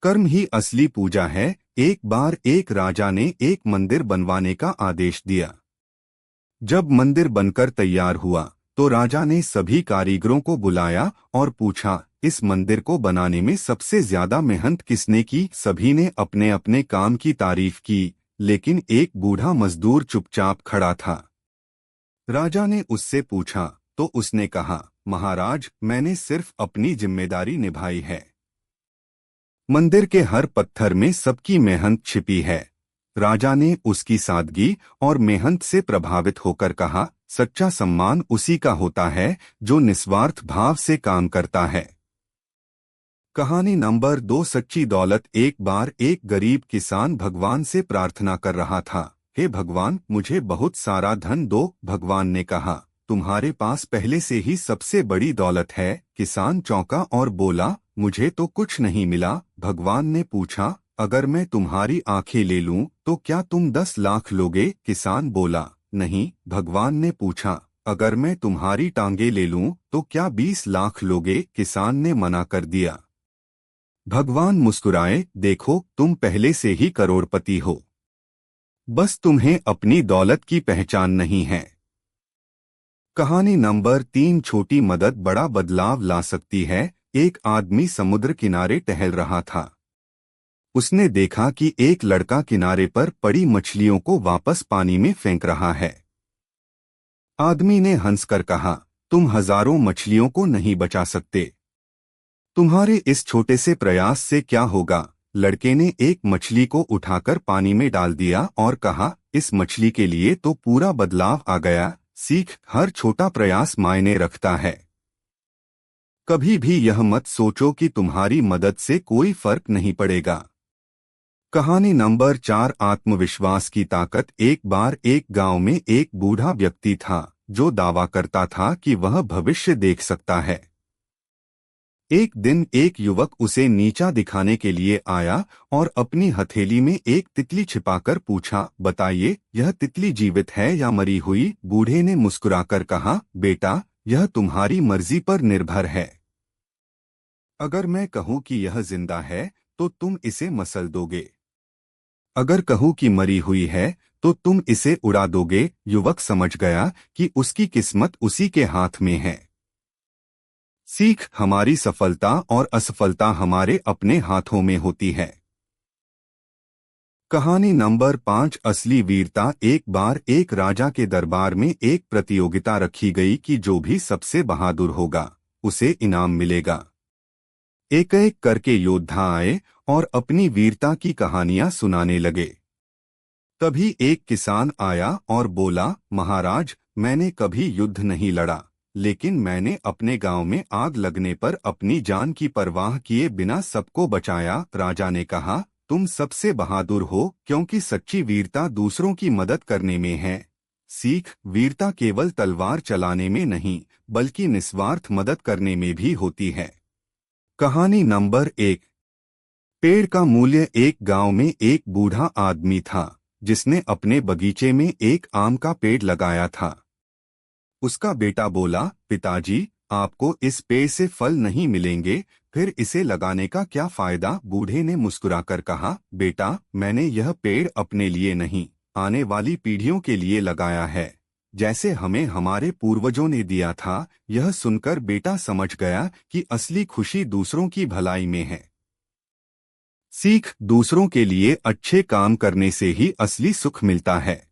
कर्म ही असली पूजा है। एक बार एक राजा ने एक मंदिर बनवाने का आदेश दिया। जब मंदिर बनकर तैयार हुआ तो राजा ने सभी कारीगरों को बुलाया और पूछा, इस मंदिर को बनाने में सबसे ज्यादा मेहनत किसने की? सभी ने अपने अपने काम की तारीफ की, लेकिन एक बूढ़ा मजदूर चुपचाप खड़ा था। राजा ने उससे पूछा तो उसने कहा, महाराज, मैंने सिर्फ अपनी जिम्मेदारी निभाई है। मंदिर के हर पत्थर में सबकी मेहनत छिपी है। राजा ने उसकी सादगी और मेहनत से प्रभावित होकर कहा, सच्चा सम्मान उसी का होता है जो निस्वार्थ भाव से काम करता है। कहानी नंबर 2, सच्ची दौलत। एक बार एक गरीब किसान भगवान से प्रार्थना कर रहा था, हे भगवान, मुझे बहुत सारा धन दो। भगवान ने कहा, तुम्हारे पास पहले से ही सबसे बड़ी दौलत है। किसान चौंका और बोला, मुझे तो कुछ नहीं मिला। भगवान ने पूछा, अगर मैं तुम्हारी आंखें ले लूं तो क्या तुम 10 लाख लोगे? किसान बोला, नहीं। भगवान ने पूछा, अगर मैं तुम्हारी टांगे ले लूं तो क्या 20 लाख लोगे? किसान ने मना कर दिया। भगवान मुस्कुराए, देखो, तुम पहले से ही करोड़पति हो, बस तुम्हें अपनी दौलत की पहचान नहीं है। कहानी नंबर 3, छोटी मदद बड़ा बदलाव ला सकती है। एक आदमी समुद्र किनारे टहल रहा था। उसने देखा कि एक लड़का किनारे पर पड़ी मछलियों को वापस पानी में फेंक रहा है। आदमी ने हंसकर कहा, तुम हजारों मछलियों को नहीं बचा सकते, तुम्हारे इस छोटे से प्रयास से क्या होगा? लड़के ने एक मछली को उठाकर पानी में डाल दिया और कहा, इस मछली के लिए तो पूरा बदलाव आ गया। सीख, हर छोटा प्रयास मायने रखता है। कभी भी यह मत सोचो कि तुम्हारी मदद से कोई फर्क नहीं पड़ेगा। कहानी नंबर 4, आत्मविश्वास की ताकत। एक बार एक गांव में एक बूढ़ा व्यक्ति था जो दावा करता था कि वह भविष्य देख सकता है। एक दिन एक युवक उसे नीचा दिखाने के लिए आया और अपनी हथेली में एक तितली छिपाकर पूछा, बताइए, यह तितली जीवित है या मरी हुई? बूढ़े ने मुस्कुराकर कहा, बेटा, यह तुम्हारी मर्जी पर निर्भर है। अगर मैं कहूं कि यह जिंदा है तो तुम इसे मसल दोगे, अगर कहूं कि मरी हुई है तो तुम इसे उड़ा दोगे। युवक समझ गया कि उसकी किस्मत उसी के हाथ में है। सीख, हमारी सफलता और असफलता हमारे अपने हाथों में होती है। कहानी नंबर 5, असली वीरता। एक बार एक राजा के दरबार में एक प्रतियोगिता रखी गई कि जो भी सबसे बहादुर होगा उसे इनाम मिलेगा। एक एक करके योद्धा आए और अपनी वीरता की कहानियां सुनाने लगे। तभी एक किसान आया और बोला, महाराज, मैंने कभी युद्ध नहीं लड़ा, लेकिन मैंने अपने गांव में आग लगने पर अपनी जान की परवाह किए बिना सबको बचाया। राजा ने कहा, तुम सबसे बहादुर हो क्योंकि सच्ची वीरता दूसरों की मदद करने में है। सीख, वीरता केवल तलवार चलाने में नहीं बल्कि निस्वार्थ मदद करने में भी होती है। कहानी नंबर 1, पेड़ का मूल्य। एक गांव में एक बूढ़ा आदमी था जिसने अपने बगीचे में एक आम का पेड़ लगाया था। उसका बेटा बोला, पिताजी, आपको इस पेड़ से फल नहीं मिलेंगे, फिर इसे लगाने का क्या फायदा? बूढ़े ने मुस्कुराकर कहा, बेटा, मैंने यह पेड़ अपने लिए नहीं, आने वाली पीढ़ियों के लिए लगाया है, जैसे हमें हमारे पूर्वजों ने दिया था। यह सुनकर बेटा समझ गया कि असली खुशी दूसरों की भलाई में है। सीख, दूसरों के लिए अच्छे काम करने से ही असली सुख मिलता है।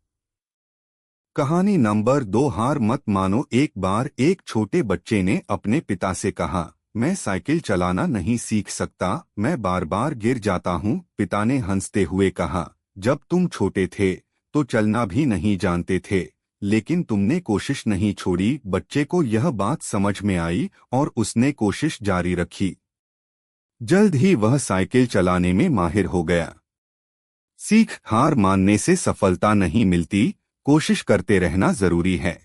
कहानी नंबर 2, हार मत मानो। एक बार एक छोटे बच्चे ने अपने पिता से कहा, मैं साइकिल चलाना नहीं सीख सकता, मैं बार बार गिर जाता हूँ। पिता ने हंसते हुए कहा, जब तुम छोटे थे तो चलना भी नहीं जानते थे, लेकिन तुमने कोशिश नहीं छोड़ी। बच्चे को यह बात समझ में आई और उसने कोशिश जारी रखी। जल्द ही वह साइकिल चलाने में माहिर हो गया। सीख, हार मानने से सफलता नहीं मिलती, कोशिश करते रहना जरूरी है।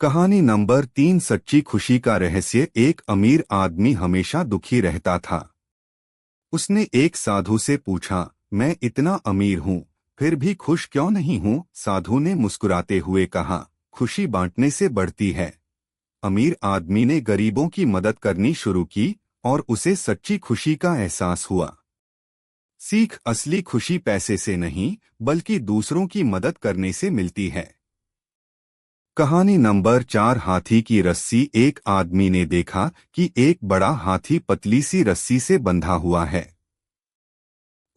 कहानी नंबर 3, सच्ची खुशी का रहस्य। एक अमीर आदमी हमेशा दुखी रहता था। उसने एक साधु से पूछा, मैं इतना अमीर हूँ फिर भी खुश क्यों नहीं हूँ? साधु ने मुस्कुराते हुए कहा, खुशी बांटने से बढ़ती है। अमीर आदमी ने गरीबों की मदद करनी शुरू की और उसे सच्ची खुशी का एहसास हुआ। सीख, असली खुशी पैसे से नहीं बल्कि दूसरों की मदद करने से मिलती है। कहानी नंबर 4, हाथी की रस्सी। एक आदमी ने देखा कि एक बड़ा हाथी पतली सी रस्सी से बंधा हुआ है।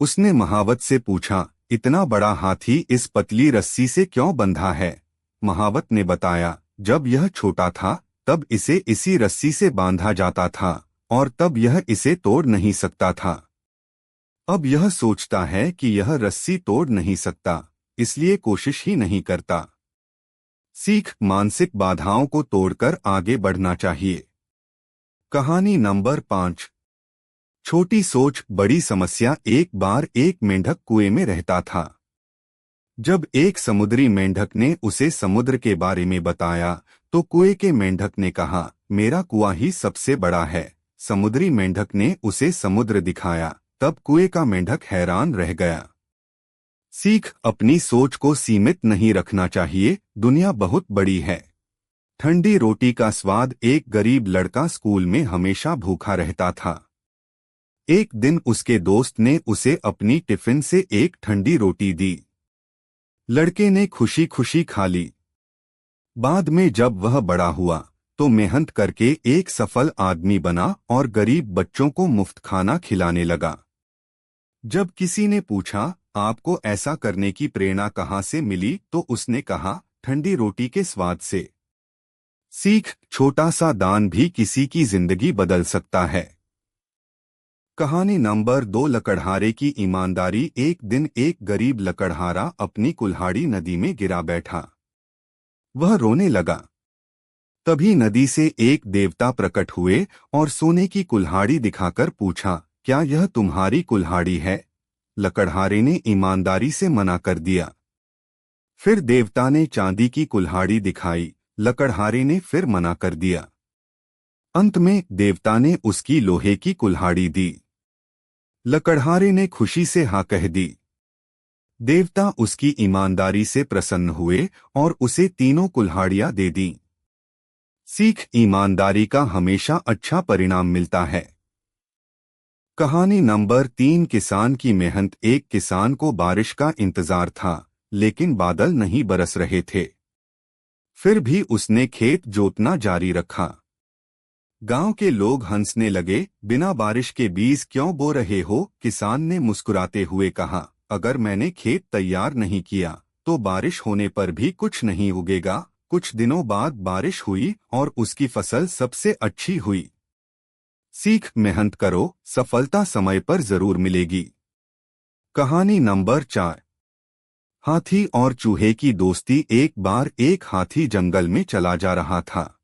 उसने महावत से पूछा, इतना बड़ा हाथी इस पतली रस्सी से क्यों बंधा है? महावत ने बताया, जब यह छोटा था तब इसे इसी रस्सी से बांधा जाता था और तब यह इसे तोड़ नहीं सकता था। अब यह सोचता है कि यह रस्सी तोड़ नहीं सकता, इसलिए कोशिश ही नहीं करता। सीख, मानसिक बाधाओं को तोड़कर आगे बढ़ना चाहिए। कहानी नंबर 5, छोटी सोच बड़ी समस्या। एक बार एक मेंढक कुएं में रहता था। जब एक समुद्री मेंढक ने उसे समुद्र के बारे में बताया तो कुएं के मेंढक ने कहा, मेरा कुआं ही सबसे बड़ा है। समुद्री मेंढक ने उसे समुद्र दिखाया, तब कुएं का मेंढक हैरान रह गया। सीख, अपनी सोच को सीमित नहीं रखना चाहिए, दुनिया बहुत बड़ी है। ठंडी रोटी का स्वाद। एक गरीब लड़का स्कूल में हमेशा भूखा रहता था। एक दिन उसके दोस्त ने उसे अपनी टिफिन से एक ठंडी रोटी दी। लड़के ने खुशी खुशी खा ली। बाद में जब वह बड़ा हुआ तो मेहनत करके एक सफल आदमी बना और गरीब बच्चों को मुफ्त खाना खिलाने लगा। जब किसी ने पूछा, आपको ऐसा करने की प्रेरणा कहाँ से मिली, तो उसने कहा, ठंडी रोटी के स्वाद से। सीख, छोटा सा दान भी किसी की जिंदगी बदल सकता है। कहानी नंबर 2, लकड़हारे की ईमानदारी। एक दिन एक गरीब लकड़हारा अपनी कुल्हाड़ी नदी में गिरा बैठा। वह रोने लगा। तभी नदी से एक देवता प्रकट हुए और सोने की कुल्हाड़ी दिखाकर पूछा, क्या यह तुम्हारी कुल्हाड़ी है? लकड़हारे ने ईमानदारी से मना कर दिया। फिर देवता ने चांदी की कुल्हाड़ी दिखाई। लकड़हारे ने फिर मना कर दिया। अंत में देवता ने उसकी लोहे की कुल्हाड़ी दी। लकड़हारे ने खुशी से हाँ कह दी। देवता उसकी ईमानदारी से प्रसन्न हुए और उसे तीनों कुल्हाड़ियां दे दी। सीख, ईमानदारी का हमेशा अच्छा परिणाम मिलता है। कहानी नंबर 3, किसान की मेहनत। एक किसान को बारिश का इंतजार था, लेकिन बादल नहीं बरस रहे थे। फिर भी उसने खेत जोतना जारी रखा। गांव के लोग हंसने लगे, बिना बारिश के बीज क्यों बो रहे हो? किसान ने मुस्कुराते हुए कहा, अगर मैंने खेत तैयार नहीं किया तो बारिश होने पर भी कुछ नहीं उगेगा। कुछ दिनों बाद बारिश हुई और उसकी फसल सबसे अच्छी हुई। सीख, मेहनत करो, सफलता समय पर जरूर मिलेगी। कहानी नंबर 4, हाथी और चूहे की दोस्ती। एक बार एक हाथी जंगल में चला जा रहा था।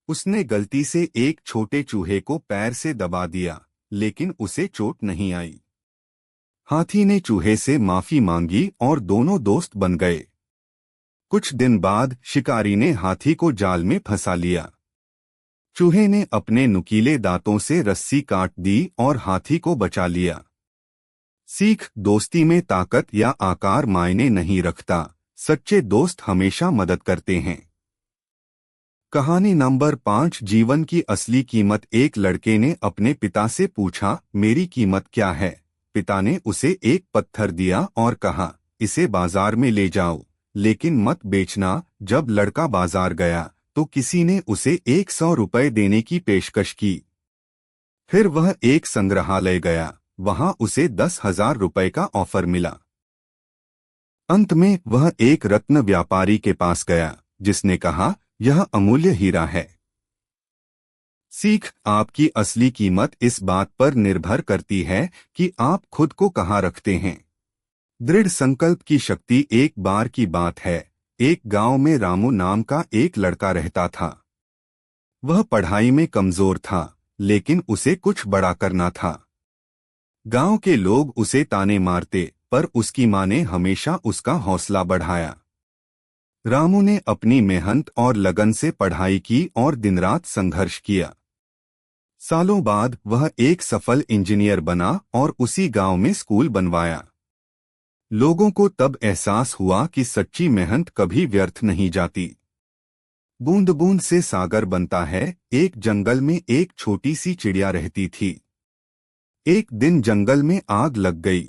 उसने गलती से एक छोटे चूहे को पैर से दबा दिया, लेकिन उसे चोट नहीं आई। हाथी ने चूहे से माफी मांगी और दोनों दोस्त बन गए। कुछ दिन बाद शिकारी ने हाथी को जाल में फंसा लिया। चूहे ने अपने नुकीले दांतों से रस्सी काट दी और हाथी को बचा लिया। सीख, दोस्ती में ताकत या आकार मायने नहीं रखता, सच्चे दोस्त हमेशा मदद करते हैं। कहानी नंबर 5, जीवन की असली कीमत। एक लड़के ने अपने पिता से पूछा, मेरी कीमत क्या है? पिता ने उसे एक पत्थर दिया और कहा, इसे बाजार में ले जाओ, लेकिन मत बेचना। जब लड़का बाजार गया तो किसी ने उसे 100 रुपए देने की पेशकश की। फिर वह एक संग्रहालय गया, वहां उसे 10,000 रुपए का ऑफर मिला। अंत में वह एक रत्न व्यापारी के पास गया, जिसने कहा, यह अमूल्य हीरा है। सीख, आपकी असली कीमत इस बात पर निर्भर करती है कि आप खुद को कहाँ रखते हैं। दृढ़ संकल्प की शक्ति। एक बार की बात है, एक गांव में रामू नाम का एक लड़का रहता था। वह पढ़ाई में कमजोर था, लेकिन उसे कुछ बड़ा करना था। गांव के लोग उसे ताने मारते, पर उसकी मां ने हमेशा उसका हौसला बढ़ाया। रामू ने अपनी मेहनत और लगन से पढ़ाई की और दिन रात संघर्ष किया। सालों बाद वह एक सफल इंजीनियर बना और उसी गांव में स्कूल बनवाया। लोगों को तब एहसास हुआ कि सच्ची मेहनत कभी व्यर्थ नहीं जाती। बूंद बूंद से सागर बनता है। एक जंगल में एक छोटी सी चिड़िया रहती थी। एक दिन जंगल में आग लग गई।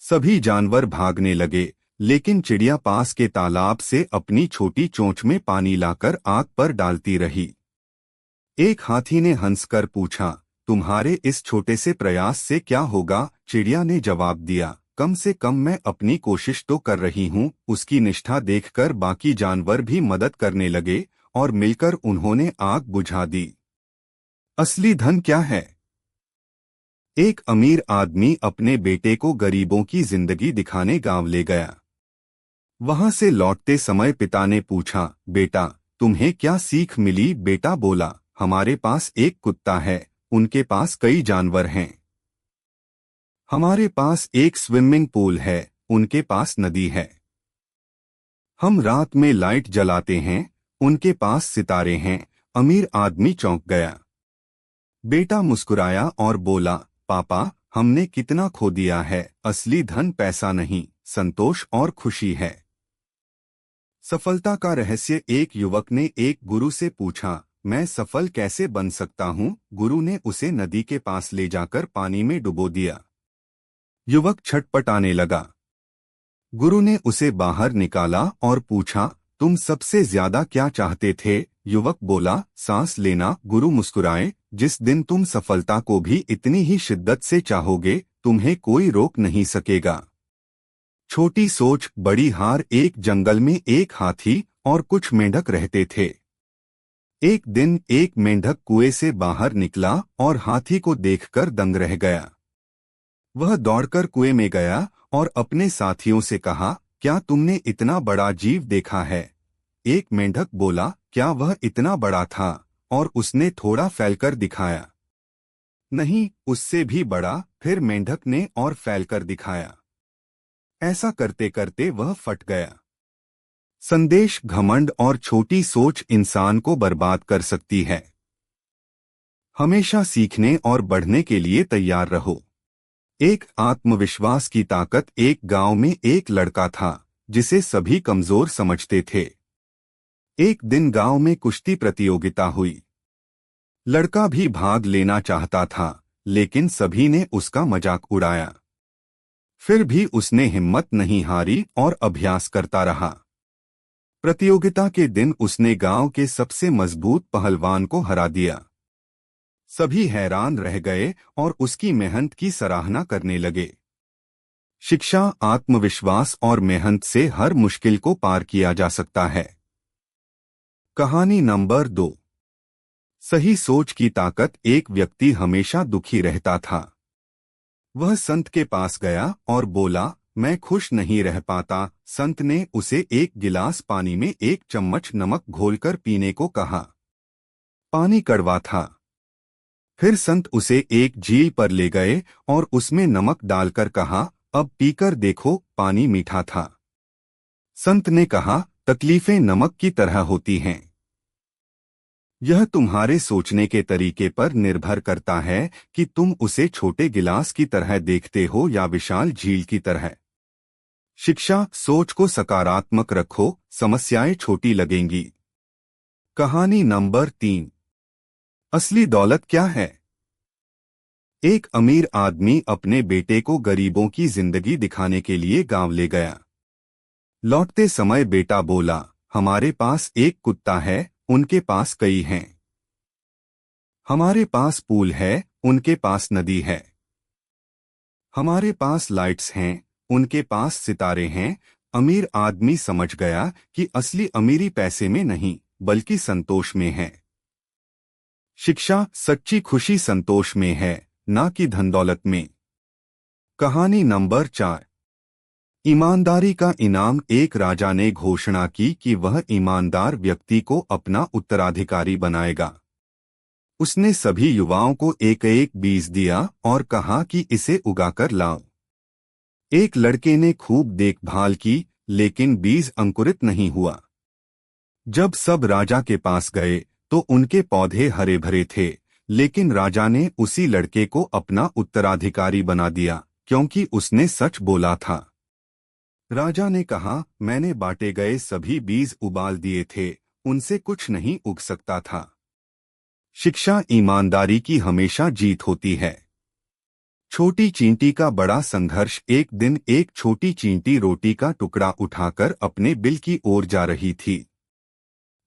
सभी जानवर भागने लगे, लेकिन चिड़िया पास के तालाब से अपनी छोटी चोंच में पानी लाकर आग पर डालती रही। एक हाथी ने हंसकर पूछा, तुम्हारे इस छोटे से प्रयास से क्या होगा? चिड़िया ने जवाब दिया, कम से कम मैं अपनी कोशिश तो कर रही हूँ। उसकी निष्ठा देखकर बाकी जानवर भी मदद करने लगे और मिलकर उन्होंने आग बुझा दी। असली धन क्या है? एक अमीर आदमी अपने बेटे को गरीबों की जिंदगी दिखाने गांव ले गया। वहां से लौटते समय पिता ने पूछा, बेटा तुम्हें क्या सीख मिली? बेटा बोला, हमारे पास एक कुत्ता है, उनके पास कई जानवर हैं। हमारे पास एक स्विमिंग पूल है, उनके पास नदी है। हम रात में लाइट जलाते हैं, उनके पास सितारे हैं। अमीर आदमी चौंक गया। बेटा मुस्कुराया और बोला, पापा हमने कितना खो दिया है। असली धन पैसा नहीं, संतोष और खुशी है। सफलता का रहस्य। एक युवक ने एक गुरु से पूछा, मैं सफल कैसे बन सकता हूँ? गुरु ने उसे नदी के पास ले जाकर पानी में डुबो दिया। युवक छटपटाने लगा। गुरु ने उसे बाहर निकाला और पूछा, तुम सबसे ज्यादा क्या चाहते थे? युवक बोला, सांस लेना। गुरु मुस्कुराए, जिस दिन तुम सफलता को भी इतनी ही शिद्दत से चाहोगे, तुम्हें कोई रोक नहीं सकेगा। छोटी सोच बड़ी हार। एक जंगल में एक हाथी और कुछ मेंढक रहते थे। एक दिन एक मेंढक कुएं से बाहर निकला और हाथी को देखकर दंग रह गया। वह दौड़कर कुएं में गया और अपने साथियों से कहा, क्या तुमने इतना बड़ा जीव देखा है? एक मेंढक बोला, क्या वह इतना बड़ा था? और उसने थोड़ा फैलकर दिखाया। नहीं, उससे भी बड़ा। फिर मेंढक ने और फैलकर दिखाया। ऐसा करते करते वह फट गया। संदेश। घमंड और छोटी सोच इंसान को बर्बाद कर सकती है। हमेशा सीखने और बढ़ने के लिए तैयार रहो। एक आत्मविश्वास की ताकत। एक गांव में एक लड़का था जिसे सभी कमजोर समझते थे। एक दिन गांव में कुश्ती प्रतियोगिता हुई। लड़का भी भाग लेना चाहता था, लेकिन सभी ने उसका मजाक उड़ाया। फिर भी उसने हिम्मत नहीं हारी और अभ्यास करता रहा। प्रतियोगिता के दिन उसने गांव के सबसे मजबूत पहलवान को हरा दिया। सभी हैरान रह गए और उसकी मेहनत की सराहना करने लगे। शिक्षा, आत्मविश्वास और मेहनत से हर मुश्किल को पार किया जा सकता है। कहानी नंबर 2। सही सोच की ताकत। एक व्यक्ति हमेशा दुखी रहता था। वह संत के पास गया और बोला, मैं खुश नहीं रह पाता। संत ने उसे एक गिलास पानी में एक चम्मच नमक घोलकर पीने को कहा। पानी कड़वा था। फिर संत उसे एक झील पर ले गए और उसमें नमक डालकर कहा, अब पीकर देखो। पानी मीठा था। संत ने कहा, तकलीफें नमक की तरह होती हैं। यह तुम्हारे सोचने के तरीके पर निर्भर करता है कि तुम उसे छोटे गिलास की तरह देखते हो या विशाल झील की तरह। शिक्षा, सोच को सकारात्मक रखो, समस्याएं छोटी लगेंगी। कहानी नंबर 3। असली दौलत क्या है? एक अमीर आदमी अपने बेटे को गरीबों की जिंदगी दिखाने के लिए गांव ले गया। लौटते समय बेटा बोला, हमारे पास एक कुत्ता है, उनके पास कई हैं। हमारे पास पूल है, उनके पास नदी है। हमारे पास लाइट्स हैं, उनके पास सितारे हैं। अमीर आदमी समझ गया कि असली अमीरी पैसे में नहीं, बल्कि संतोष में है। शिक्षा, सच्ची खुशी संतोष में है, ना कि धन दौलत में। कहानी नंबर 4। ईमानदारी का इनाम। एक राजा ने घोषणा की कि वह ईमानदार व्यक्ति को अपना उत्तराधिकारी बनाएगा। उसने सभी युवाओं को एक एक बीज दिया और कहा कि इसे उगाकर लाओ। एक लड़के ने खूब देखभाल की, लेकिन बीज अंकुरित नहीं हुआ। जब सब राजा के पास गए तो उनके पौधे हरे भरे थे, लेकिन राजा ने उसी लड़के को अपना उत्तराधिकारी बना दिया, क्योंकि उसने सच बोला था। राजा ने कहा, मैंने बांटे गए सभी बीज उबाल दिए थे उनसे कुछ नहीं उग सकता था। शिक्षा ईमानदारी की हमेशा जीत होती है। छोटी चींटी का बड़ा संघर्ष। एक दिन एक छोटी चींटी रोटी का टुकड़ा उठाकर अपने बिल की ओर जा रही थी।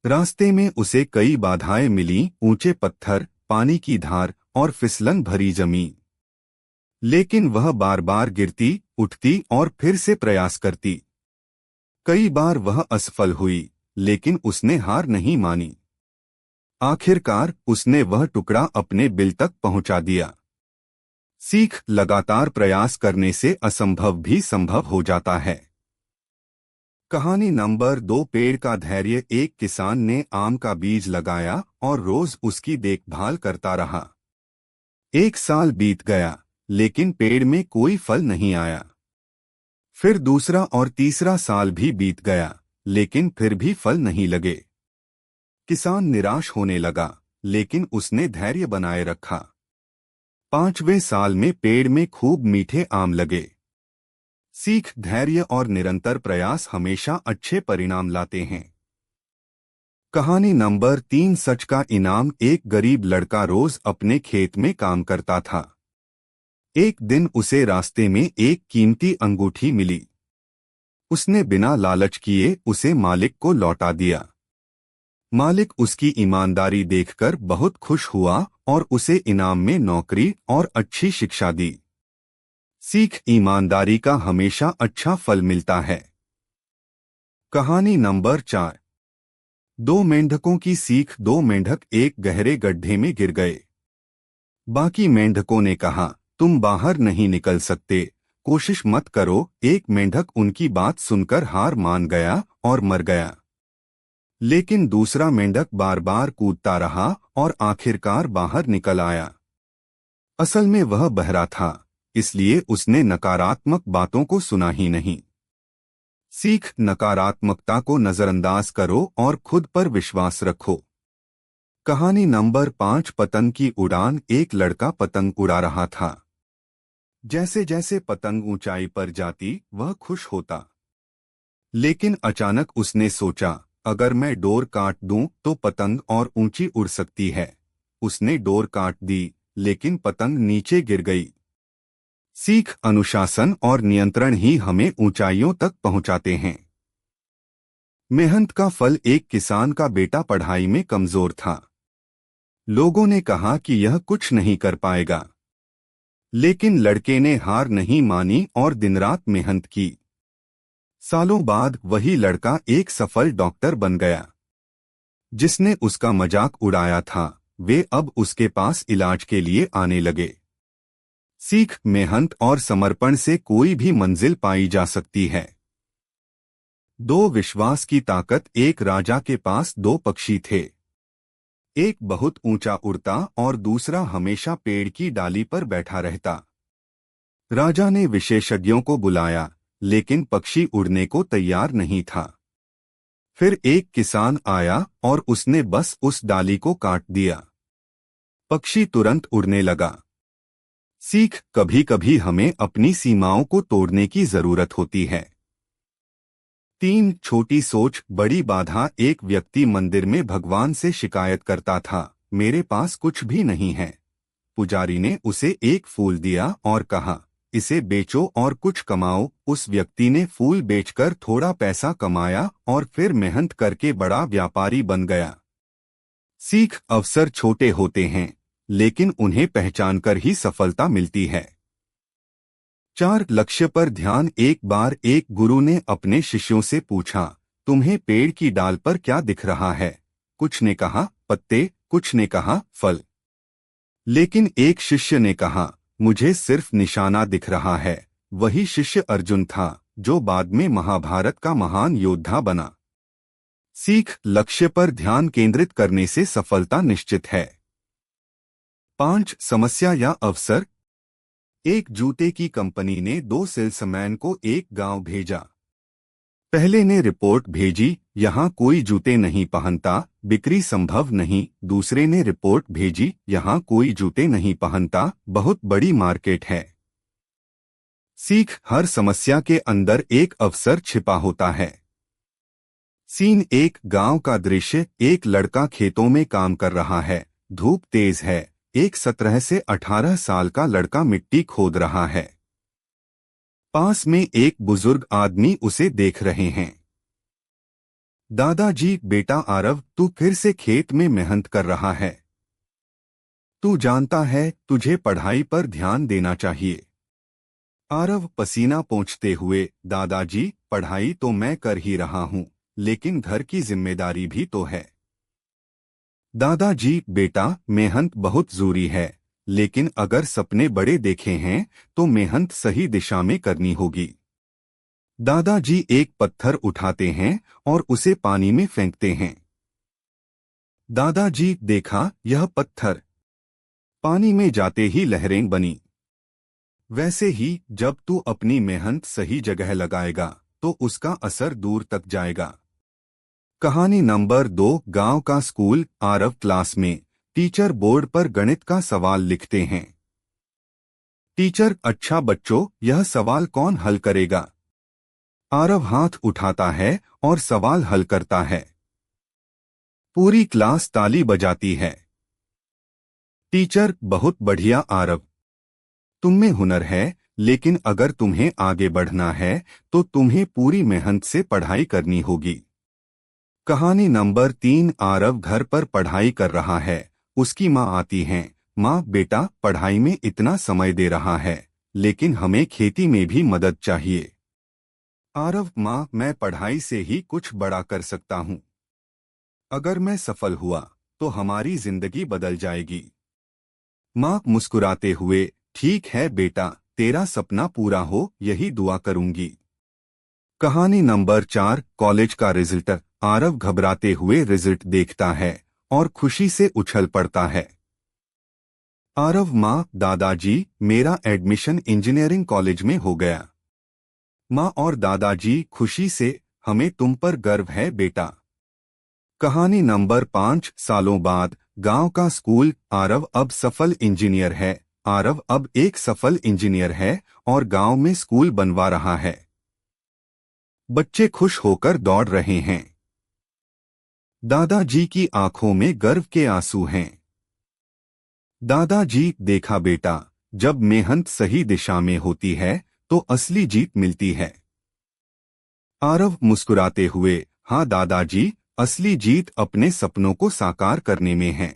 रास्ते में उसे कई बाधाएं मिलीं, ऊंचे पत्थर, पानी की धार और फिसलन भरी जमीन। लेकिन वह बार बार गिरती, उठती और फिर से प्रयास करती। कई बार वह असफल हुई, लेकिन उसने हार नहीं मानी। आखिरकार उसने वह टुकड़ा अपने बिल तक पहुंचा दिया। सीख, लगातार प्रयास करने से असंभव भी संभव हो जाता है। कहानी नंबर 2, पेड़ का धैर्य। एक किसान ने आम का बीज लगाया और रोज उसकी देखभाल करता रहा। एक साल बीत गया, लेकिन पेड़ में कोई फल नहीं आया। फिर दूसरा और तीसरा साल भी बीत गया, लेकिन फिर भी फल नहीं लगे। किसान निराश होने लगा, लेकिन उसने धैर्य बनाए रखा। 5वें साल में पेड़ में खूब मीठे आम लगे। सीख, धैर्य और निरंतर प्रयास हमेशा अच्छे परिणाम लाते हैं। कहानी नंबर 3, सच का इनाम। एक गरीब लड़का रोज अपने खेत में काम करता था। एक दिन उसे रास्ते में एक कीमती अंगूठी मिली। उसने बिना लालच किए उसे मालिक को लौटा दिया। मालिक उसकी ईमानदारी देखकर बहुत खुश हुआ और उसे इनाम में नौकरी और अच्छी शिक्षा दी। सीख, ईमानदारी का हमेशा अच्छा फल मिलता है। कहानी नंबर 4, 2 मेंढकों की सीख। 2 मेंढक एक गहरे गड्ढे में गिर गए। बाकी मेंढकों ने कहा, तुम बाहर नहीं निकल सकते, कोशिश मत करो। एक मेंढक उनकी बात सुनकर हार मान गया और मर गया। लेकिन दूसरा मेंढक बार बार कूदता रहा और आखिरकार बाहर निकल आया। असल में वह बहरा था, इसलिए उसने नकारात्मक बातों को सुना ही नहीं। सीख, नकारात्मकता को नजरअंदाज करो और खुद पर विश्वास रखो। कहानी नंबर 5, पतंग की उड़ान। एक लड़का पतंग उड़ा रहा था। जैसे जैसे पतंग ऊंचाई पर जाती वह खुश होता। लेकिन अचानक उसने सोचा, अगर मैं डोर काट दूं तो पतंग और ऊंची उड़ सकती है। उसने डोर काट दी, लेकिन पतंग नीचे गिर गई। सीख, अनुशासन और नियंत्रण ही हमें ऊंचाइयों तक पहुंचाते हैं। मेहनत का फल। एक किसान का बेटा पढ़ाई में कमजोर था। लोगों ने कहा कि यह कुछ नहीं कर पाएगा, लेकिन लड़के ने हार नहीं मानी और दिनरात मेहनत की। सालों बाद वही लड़का एक सफल डॉक्टर बन गया। जिसने उसका मजाक उड़ाया था, वे अब उसके पास इलाज के लिए आने लगे। सीख, मेहनत और समर्पण से कोई भी मंजिल पाई जा सकती है। 2 विश्वास की ताकत। एक राजा के पास 2 पक्षी थे। एक बहुत ऊंचा उड़ता और दूसरा हमेशा पेड़ की डाली पर बैठा रहता। राजा ने विशेषज्ञों को बुलाया, लेकिन पक्षी उड़ने को तैयार नहीं था। फिर एक किसान आया और उसने बस उस डाली को काट दिया। पक्षी तुरंत उड़ने लगा। सीख, कभी कभी हमें अपनी सीमाओं को तोड़ने की जरूरत होती है। 3 छोटी सोच बड़ी बाधा। एक व्यक्ति मंदिर में भगवान से शिकायत करता था, मेरे पास कुछ भी नहीं है। पुजारी ने उसे एक फूल दिया और कहा, इसे बेचो और कुछ कमाओ। उस व्यक्ति ने फूल बेचकर थोड़ा पैसा कमाया और फिर मेहनत करके बड़ा व्यापारी बन गया। सीख, अवसर छोटे होते हैं, लेकिन उन्हें पहचानकर ही सफलता मिलती है। 4 लक्ष्य पर ध्यान। एक बार एक गुरु ने अपने शिष्यों से पूछा, तुम्हें पेड़ की डाल पर क्या दिख रहा है? कुछ ने कहा पत्ते, कुछ ने कहा फल। लेकिन एक शिष्य ने कहा, मुझे सिर्फ निशाना दिख रहा है। वही शिष्य अर्जुन था, जो बाद में महाभारत का महान योद्धा बना। सीख, लक्ष्य पर ध्यान केंद्रित करने से सफलता निश्चित है। 5 समस्या या अवसर। एक जूते की कंपनी ने 2 सेल्समैन को एक गांव भेजा। पहले ने रिपोर्ट भेजी, यहाँ कोई जूते नहीं पहनता, बिक्री संभव नहीं। दूसरे ने रिपोर्ट भेजी, यहाँ कोई जूते नहीं पहनता, बहुत बड़ी मार्केट है। सीख, हर समस्या के अंदर एक अवसर छिपा होता है। सीन एक गांव का दृश्य। एक लड़का खेतों में काम कर रहा है। धूप तेज है। एक 17 से 18 साल का लड़का मिट्टी खोद रहा है। पास में एक बुजुर्ग आदमी उसे देख रहे हैं। दादाजी, बेटा आरव, तू फिर से खेत में मेहनत कर रहा है। तू जानता है तुझे पढ़ाई पर ध्यान देना चाहिए। आरव पसीना पोंछते हुए, दादाजी, पढ़ाई तो मैं कर ही रहा हूँ, लेकिन घर की जिम्मेदारी भी तो है। दादाजी, बेटा, मेहनत बहुत जरूरी है, लेकिन अगर सपने बड़े देखे हैं तो मेहनत सही दिशा में करनी होगी। दादाजी एक पत्थर उठाते हैं और उसे पानी में फेंकते हैं। दादाजी, देखा यह पत्थर? पानी में जाते ही लहरें बनी। वैसे ही जब तू अपनी मेहनत सही जगह लगाएगा तो उसका असर दूर तक जाएगा। कहानी नंबर 2। गांव का स्कूल। आरव क्लास में। टीचर बोर्ड पर गणित का सवाल लिखते हैं। टीचर, अच्छा बच्चों, यह सवाल कौन हल करेगा? आरव हाथ उठाता है और सवाल हल करता है। पूरी क्लास ताली बजाती है। टीचर, बहुत बढ़िया आरव, तुम में हुनर है, लेकिन अगर तुम्हें आगे बढ़ना है तो तुम्हें पूरी मेहनत से पढ़ाई करनी होगी। कहानी नंबर 3। आरव घर पर पढ़ाई कर रहा है। उसकी माँ आती हैं। माँ, बेटा पढ़ाई में इतना समय दे रहा है, लेकिन हमें खेती में भी मदद चाहिए। आरव, माँ, मैं पढ़ाई से ही कुछ बड़ा कर सकता हूँ। अगर मैं सफल हुआ तो हमारी जिंदगी बदल जाएगी। माँ मुस्कुराते हुए, ठीक है बेटा, तेरा सपना पूरा हो यही दुआ करूंगी। कहानी नंबर 4। कॉलेज का रिजल्ट। आरव घबराते हुए रिजल्ट देखता है और खुशी से उछल पड़ता है। आरव, माँ, दादाजी, मेरा एडमिशन इंजीनियरिंग कॉलेज में हो गया। माँ और दादाजी खुशी से, हमें तुम पर गर्व है बेटा। कहानी नंबर 5। सालों बाद। गांव का स्कूल। आरव अब सफल इंजीनियर है। आरव अब एक सफल इंजीनियर है और गांव में स्कूल बनवा रहा है। बच्चे खुश होकर दौड़ रहे हैं। दादाजी की आंखों में गर्व के आंसू हैं। दादाजी, देखा बेटा, जब मेहनत सही दिशा में होती है तो असली जीत मिलती है। आरव मुस्कुराते हुए, हाँ दादाजी, असली जीत अपने सपनों को साकार करने में है।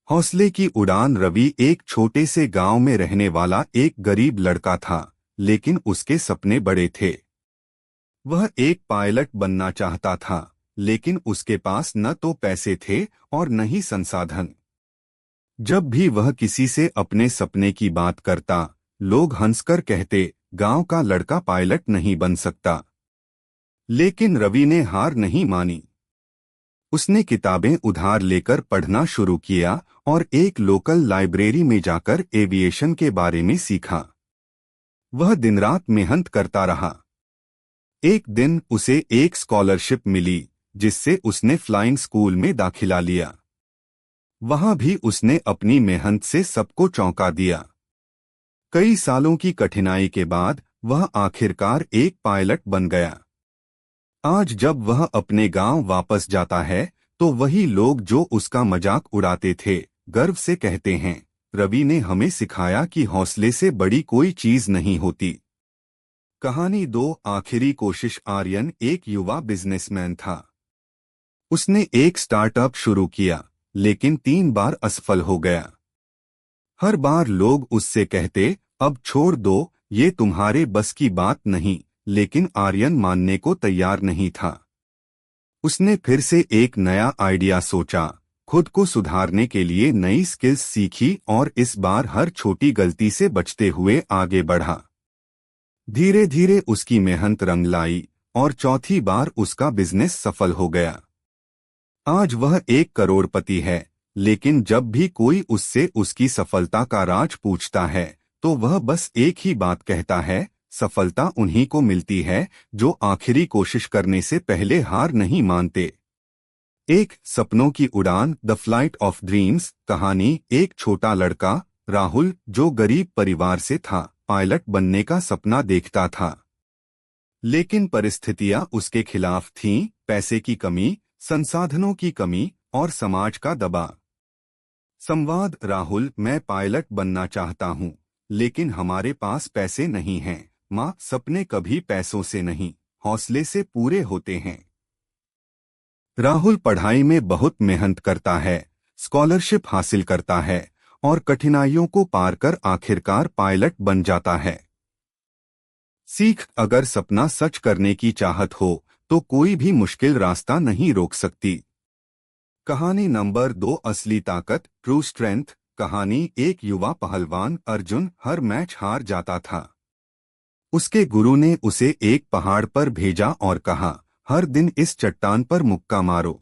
हौसले की उड़ान। रवि एक छोटे से गांव में रहने वाला एक गरीब लड़का था, लेकिन उसके सपने बड़े थे। वह एक पायलट बनना चाहता था, लेकिन उसके पास न तो पैसे थे और न ही संसाधन। जब भी वह किसी से अपने सपने की बात करता, लोग हंसकर कहते, गांव का लड़का पायलट नहीं बन सकता। लेकिन रवि ने हार नहीं मानी। उसने किताबें उधार लेकर पढ़ना शुरू किया और एक लोकल लाइब्रेरी में जाकर एविएशन के बारे में सीखा। वह दिन रात मेहनत करता रहा। एक दिन उसे एक स्कॉलरशिप मिली, जिससे उसने फ्लाइंग स्कूल में दाखिला लिया। वहां भी उसने अपनी मेहनत से सबको चौंका दिया। कई सालों की कठिनाई के बाद वह आखिरकार एक पायलट बन गया। आज जब वह अपने गांव वापस जाता है तो वही लोग जो उसका मजाक उड़ाते थे, गर्व से कहते हैं, रवि ने हमें सिखाया कि हौसले से बड़ी कोई चीज नहीं होती। कहानी 2। आखिरी कोशिश। आर्यन एक युवा बिजनेसमैन था। उसने एक स्टार्टअप शुरू किया, लेकिन 3 बार असफल हो गया। हर बार लोग उससे कहते, अब छोड़ दो, ये तुम्हारे बस की बात नहीं, लेकिन आर्यन मानने को तैयार नहीं था। उसने फिर से एक नया आइडिया सोचा, खुद को सुधारने के लिए नई स्किल्स सीखी और इस बार हर छोटी गलती से बचते हुए आगे बढ़ा। धीरे धीरे उसकी मेहनत रंग लाई और चौथी बार उसका बिजनेस सफल हो गया। आज वह 1 करोड़पति है, लेकिन जब भी कोई उससे उसकी सफलता का राज पूछता है तो वह बस एक ही बात कहता है, सफलता उन्हीं को मिलती है जो आखिरी कोशिश करने से पहले हार नहीं मानते। एक सपनों की उड़ान। The flight of dreams. कहानी। एक छोटा लड़का, राहुल, जो गरीब परिवार से था, पायलट बनने का सपना देखता था। लेकिन परिस्थितियां उसके खिलाफ थीं, पैसे की कमी, संसाधनों की कमी और समाज का दबाव। संवाद: राहुल, मैं पायलट बनना चाहता हूँ, लेकिन हमारे पास पैसे नहीं हैं। माँ, सपने कभी पैसों से नहीं, हौसले से पूरे होते हैं। राहुल पढ़ाई में बहुत मेहनत करता है, स्कॉलरशिप हासिल करता है और कठिनाइयों को पार कर आखिरकार पायलट बन जाता है। सीख: अगर सपना सच करने की चाहत हो तो कोई भी मुश्किल रास्ता नहीं रोक सकती। कहानी नंबर 2, असली ताकत, ट्रू स्ट्रेंथ। कहानी: एक युवा पहलवान अर्जुन हर मैच हार जाता था। उसके गुरु ने उसे एक पहाड़ पर भेजा और कहा, हर दिन इस चट्टान पर मुक्का मारो।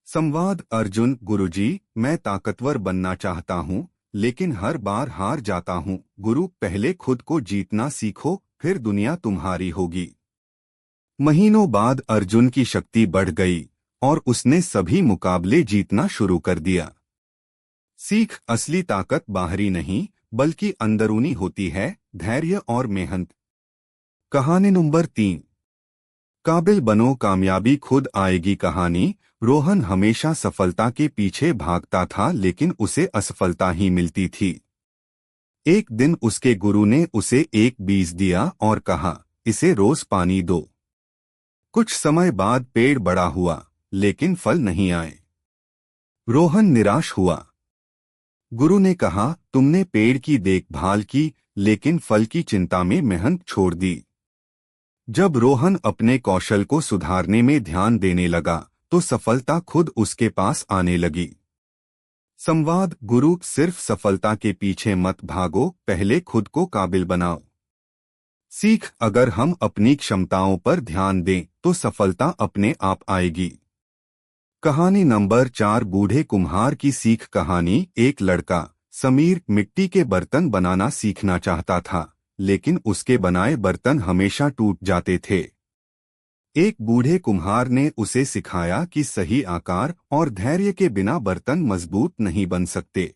संवाद: अर्जुन: गुरुजी, मैं ताकतवर बनना चाहता हूँ, लेकिन हर बार हार जाता हूँ। गुरु: पहले खुद को जीतना सीखो, फिर दुनिया तुम्हारी होगी। महीनों बाद अर्जुन की शक्ति बढ़ गई और उसने सभी मुकाबले जीतना शुरू कर दिया। सीख: असली ताकत बाहरी नहीं बल्कि अंदरूनी होती है, धैर्य और मेहनत। कहानी नंबर 3, काबिल बनो, कामयाबी खुद आएगी। कहानी: रोहन हमेशा सफलता के पीछे भागता था, लेकिन उसे असफलता ही मिलती थी। एक दिन उसके गुरु ने उसे एक बीज दिया और कहा, इसे रोज पानी दो। कुछ समय बाद पेड़ बड़ा हुआ, लेकिन फल नहीं आए। रोहन निराश हुआ। गुरु ने कहा, तुमने पेड़ की देखभाल की, लेकिन फल की चिंता में मेहनत छोड़ दी। जब रोहन अपने कौशल को सुधारने में ध्यान देने लगा, तो सफलता खुद उसके पास आने लगी। संवाद: गुरु: सिर्फ सफलता के पीछे मत भागो, पहले खुद को काबिल बनाओ। सीख: अगर हम अपनी क्षमताओं पर ध्यान दें तो सफलता अपने आप आएगी। कहानी नंबर 4, बूढ़े कुम्हार की सीख। कहानी: एक लड़का समीर मिट्टी के बर्तन बनाना सीखना चाहता था, लेकिन उसके बनाए बर्तन हमेशा टूट जाते थे। एक बूढ़े कुम्हार ने उसे सिखाया कि सही आकार और धैर्य के बिना बर्तन मजबूत नहीं बन सकते।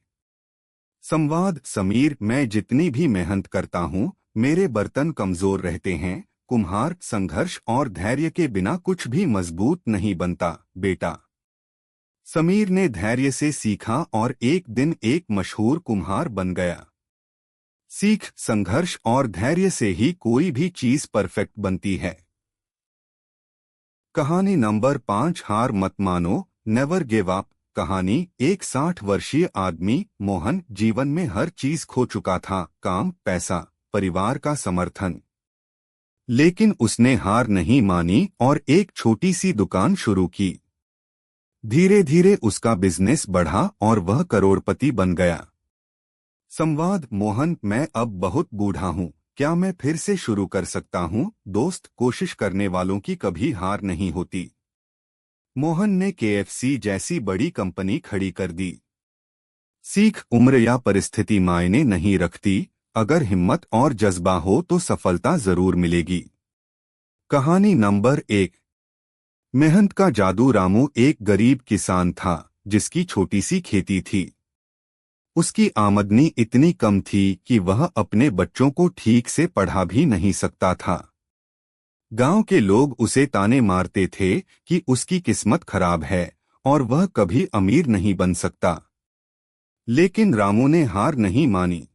संवाद: समीर, मैं जितनी भी मेहनत करता हूँ, मेरे बर्तन कमजोर रहते हैं। कुम्हार: संघर्ष और धैर्य के बिना कुछ भी मजबूत नहीं बनता, बेटा। समीर ने धैर्य से सीखा और एक दिन एक मशहूर कुम्हार बन गया। सीख: संघर्ष और धैर्य से ही कोई भी चीज परफेक्ट बनती है। कहानी नंबर 5, हार मत मानो, नेवर गिव अप। कहानी: एक 60 वर्षीय आदमी मोहन जीवन में हर चीज खो चुका था, काम, पैसा, परिवार का समर्थन। लेकिन उसने हार नहीं मानी और एक छोटी सी दुकान शुरू की। धीरे धीरे उसका बिजनेस बढ़ा और वह करोड़पति बन गया। संवाद: मोहन, मैं अब बहुत बूढ़ा हूँ, क्या मैं फिर से शुरू कर सकता हूँ? दोस्त: कोशिश करने वालों की कभी हार नहीं होती। मोहन ने KFC जैसी बड़ी कंपनी खड़ी कर दी। सीख: उम्र या परिस्थिति मायने नहीं रखती, अगर हिम्मत और जज्बा हो तो सफलता जरूर मिलेगी। कहानी नंबर 1, मेहनत का जादू। रामू एक गरीब किसान था जिसकी छोटी सी खेती थी। उसकी आमदनी इतनी कम थी कि वह अपने बच्चों को ठीक से पढ़ा भी नहीं सकता था। गांव के लोग उसे ताने मारते थे कि उसकी किस्मत खराब है और वह कभी अमीर नहीं बन सकता। लेकिन रामू ने हार नहीं मानी।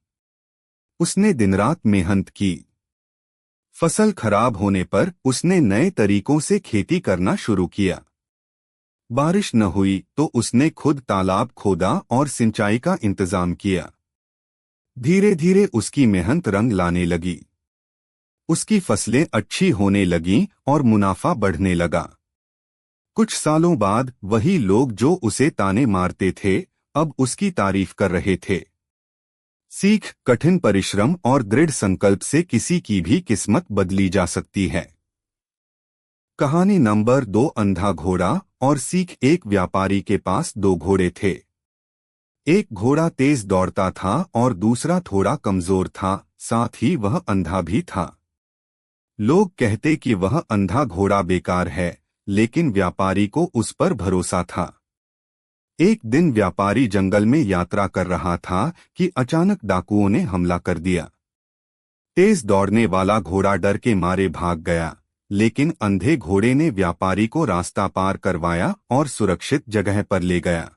उसने दिन रात मेहनत की। फसल खराब होने पर उसने नए तरीकों से खेती करना शुरू किया। बारिश न हुई तो उसने खुद तालाब खोदा और सिंचाई का इंतजाम किया। धीरे धीरे उसकी मेहनत रंग लाने लगी। उसकी फसलें अच्छी होने लगीं और मुनाफा बढ़ने लगा। कुछ सालों बाद वही लोग जो उसे ताने मारते थे, अब उसकी तारीफ कर रहे थे। सीख: कठिन परिश्रम और दृढ़ संकल्प से किसी की भी किस्मत बदली जा सकती है। कहानी नंबर 2, अंधा घोड़ा और सीख। एक व्यापारी के पास 2 घोड़े थे। एक घोड़ा तेज दौड़ता था और दूसरा थोड़ा कमजोर था, साथ ही वह अंधा भी था। लोग कहते कि वह अंधा घोड़ा बेकार है, लेकिन व्यापारी को उस पर भरोसा था। एक दिन व्यापारी जंगल में यात्रा कर रहा था कि अचानक डाकुओं ने हमला कर दिया। तेज दौड़ने वाला घोड़ा डर के मारे भाग गया, लेकिन अंधे घोड़े ने व्यापारी को रास्ता पार करवाया और सुरक्षित जगह पर ले गया।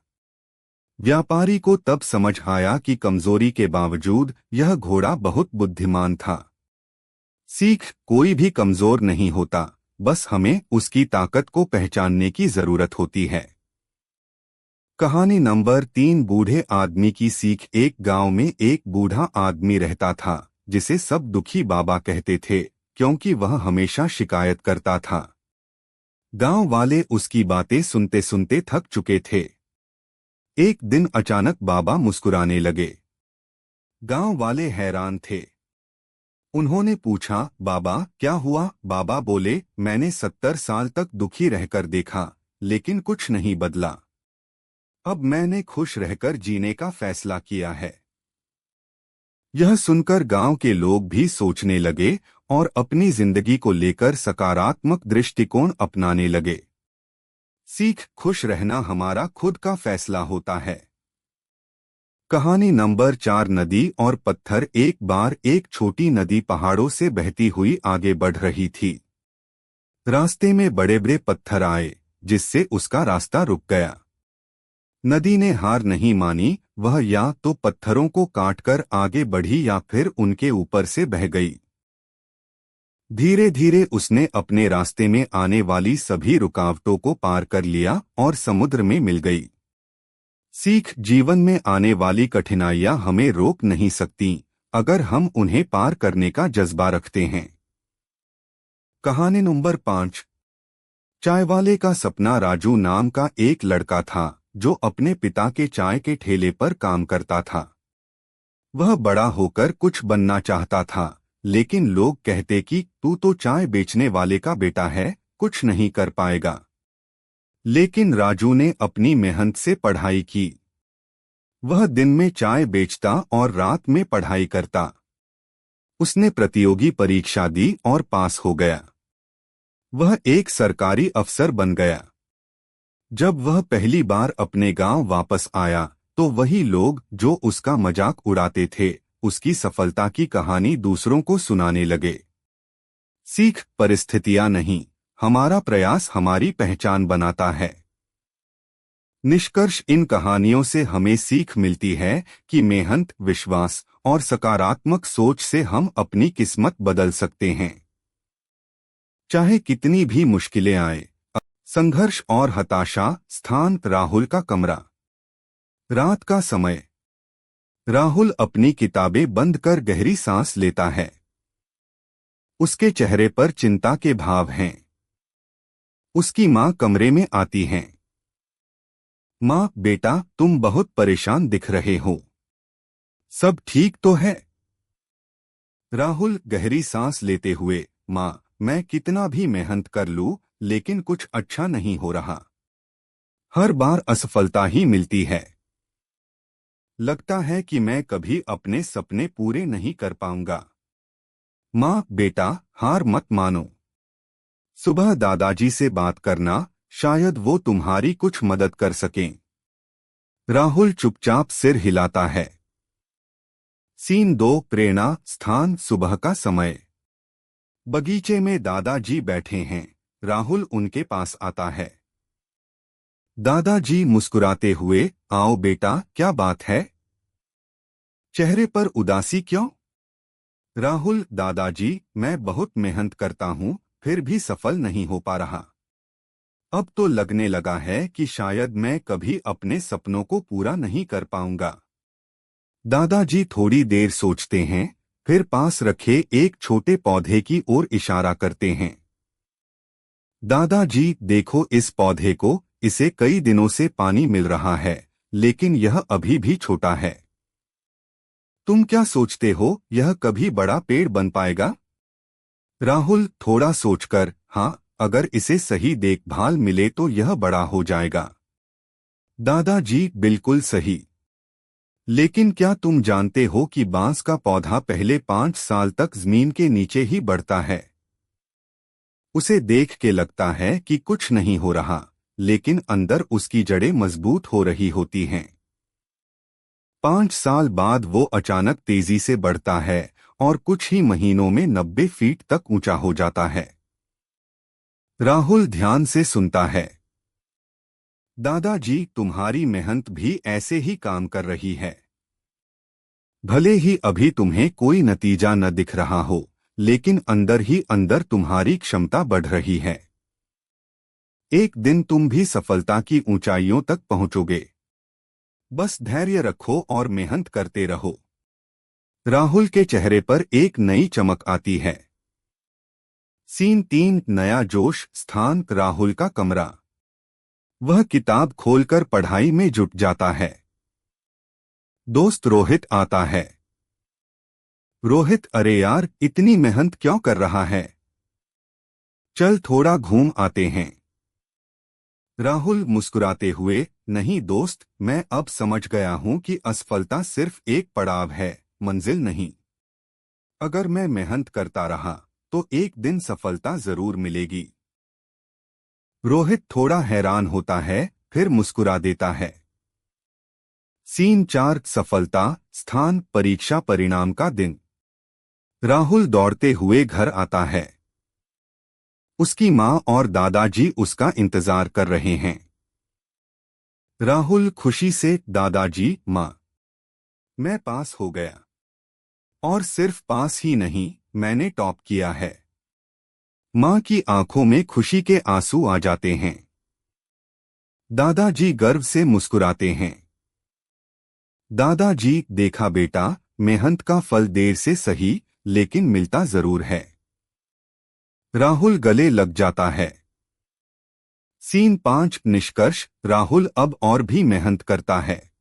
व्यापारी को तब समझ आया कि कमजोरी के बावजूद यह घोड़ा बहुत बुद्धिमान था। सीख: कोई भी कमजोर नहीं होता, बस हमें उसकी ताकत को पहचानने की जरूरत होती है। कहानी नंबर 3, बूढ़े आदमी की सीख। एक गांव में एक बूढ़ा आदमी रहता था जिसे सब दुखी बाबा कहते थे, क्योंकि वह हमेशा शिकायत करता था। गांव वाले उसकी बातें सुनते सुनते थक चुके थे। एक दिन अचानक बाबा मुस्कुराने लगे। गांव वाले हैरान थे। उन्होंने पूछा, बाबा क्या हुआ? बाबा बोले, मैंने 70 साल तक दुखी रहकर देखा, लेकिन कुछ नहीं बदला। अब मैंने खुश रहकर जीने का फैसला किया है। यह सुनकर गांव के लोग भी सोचने लगे और अपनी जिंदगी को लेकर सकारात्मक दृष्टिकोण अपनाने लगे। सीख: खुश रहना हमारा खुद का फैसला होता है। कहानी नंबर 4, नदी और पत्थर। एक बार एक छोटी नदी पहाड़ों से बहती हुई आगे बढ़ रही थी। रास्ते में बड़े बड़े पत्थर आए, जिससे उसका रास्ता रुक गया। नदी ने हार नहीं मानी, वह या तो पत्थरों को काटकर आगे बढ़ी या फिर उनके ऊपर से बह गई। धीरे धीरे उसने अपने रास्ते में आने वाली सभी रुकावटों को पार कर लिया और समुद्र में मिल गई। सीख: जीवन में आने वाली कठिनाइयां हमें रोक नहीं सकती, अगर हम उन्हें पार करने का जज्बा रखते हैं। कहानी नंबर 5, चाय वाले का सपना। राजू नाम का एक लड़का था जो अपने पिता के चाय के ठेले पर काम करता था। वह बड़ा होकर कुछ बनना चाहता था, लेकिन लोग कहते कि तू तो चाय बेचने वाले का बेटा है, कुछ नहीं कर पाएगा। लेकिन राजू ने अपनी मेहनत से पढ़ाई की। वह दिन में चाय बेचता और रात में पढ़ाई करता। उसने प्रतियोगी परीक्षा दी और पास हो गया। वह एक सरकारी अफसर बन गया। जब वह पहली बार अपने गांव वापस आया, तो वही लोग जो उसका मजाक उड़ाते थे, उसकी सफलता की कहानी दूसरों को सुनाने लगे। सीख: परिस्थितियां नहीं, हमारा प्रयास हमारी पहचान बनाता है। निष्कर्ष: इन कहानियों से हमें सीख मिलती है कि मेहनत, विश्वास और सकारात्मक सोच से हम अपनी किस्मत बदल सकते हैं। चाहे कितनी भी मुश्किलें आए। संघर्ष और हताशा। स्थान: राहुल का कमरा। रात का समय। राहुल अपनी किताबें बंद कर गहरी सांस लेता है। उसके चेहरे पर चिंता के भाव हैं। उसकी माँ कमरे में आती हैं। माँ, बेटा तुम बहुत परेशान दिख रहे हो, सब ठीक तो है? राहुल गहरी सांस लेते हुए, माँ मैं कितना भी मेहनत कर लूं, लेकिन कुछ अच्छा नहीं हो रहा। हर बार असफलता ही मिलती है। लगता है कि मैं कभी अपने सपने पूरे नहीं कर पाऊंगा। माँ, बेटा हार मत मानो। सुबह दादाजी से बात करना, शायद वो तुम्हारी कुछ मदद कर सकें। राहुल चुपचाप सिर हिलाता है। सीन 2, प्रेरणा। स्थान: सुबह का समय। बगीचे में दादाजी बैठे हैं। राहुल उनके पास आता है। दादाजी मुस्कुराते हुए, आओ बेटा, क्या बात है? चेहरे पर उदासी क्यों? राहुल, दादाजी मैं बहुत मेहनत करता हूँ, फिर भी सफल नहीं हो पा रहा। अब तो लगने लगा है कि शायद मैं कभी अपने सपनों को पूरा नहीं कर पाऊंगा। दादाजी थोड़ी देर सोचते हैं, फिर पास रखे एक छोटे पौधे की ओर इशारा करते हैं। दादाजी देखो इस पौधे को, इसे कई दिनों से पानी मिल रहा है, लेकिन यह अभी भी छोटा है। तुम क्या सोचते हो, यह कभी बड़ा पेड़ बन पाएगा? राहुल थोड़ा सोचकर, हाँ, अगर इसे सही देखभाल मिले तो यह बड़ा हो जाएगा। दादाजी, बिल्कुल सही। लेकिन क्या तुम जानते हो कि बांस का पौधा पहले 5 साल तक जमीन के नीचे ही बढ़ता है? उसे देख के लगता है कि कुछ नहीं हो रहा, लेकिन अंदर उसकी जड़ें मजबूत हो रही होती हैं। 5 साल बाद वो अचानक तेजी से बढ़ता है और कुछ ही महीनों में 90 फीट तक ऊंचा हो जाता है। राहुल ध्यान से सुनता है। दादाजी, तुम्हारी मेहनत भी ऐसे ही काम कर रही है। भले ही अभी तुम्हें कोई नतीजा न दिख रहा हो, लेकिन अंदर ही अंदर तुम्हारी क्षमता बढ़ रही है। एक दिन तुम भी सफलता की ऊंचाइयों तक पहुंचोगे। बस धैर्य रखो और मेहनत करते रहो। राहुल के चेहरे पर एक नई चमक आती है। सीन 3, नया जोश। स्थान राहुल का कमरा। वह किताब खोलकर पढ़ाई में जुट जाता है। दोस्त रोहित आता है। रोहित, अरे यार, इतनी मेहनत क्यों कर रहा है? चल थोड़ा घूम आते हैं। राहुल मुस्कुराते हुए, नहीं दोस्त, मैं अब समझ गया हूं कि असफलता सिर्फ एक पड़ाव है, मंजिल नहीं। अगर मैं मेहनत करता रहा तो एक दिन सफलता जरूर मिलेगी। रोहित थोड़ा हैरान होता है, फिर मुस्कुरा देता है। सीन 4, सफलता। स्थान परीक्षा परिणाम का दिन। राहुल दौड़ते हुए घर आता है। उसकी माँ और दादाजी उसका इंतजार कर रहे हैं। राहुल खुशी से, दादाजी, माँ, मैं पास हो गया। और सिर्फ पास ही नहीं, मैंने टॉप किया है। माँ की आंखों में खुशी के आंसू आ जाते हैं। दादाजी गर्व से मुस्कुराते हैं। दादाजी, देखा बेटा, मेहनत का फल देर से सही, लेकिन मिलता जरूर है। राहुल गले लग जाता है। सीन 5, निष्कर्ष। राहुल अब और भी मेहनत करता है।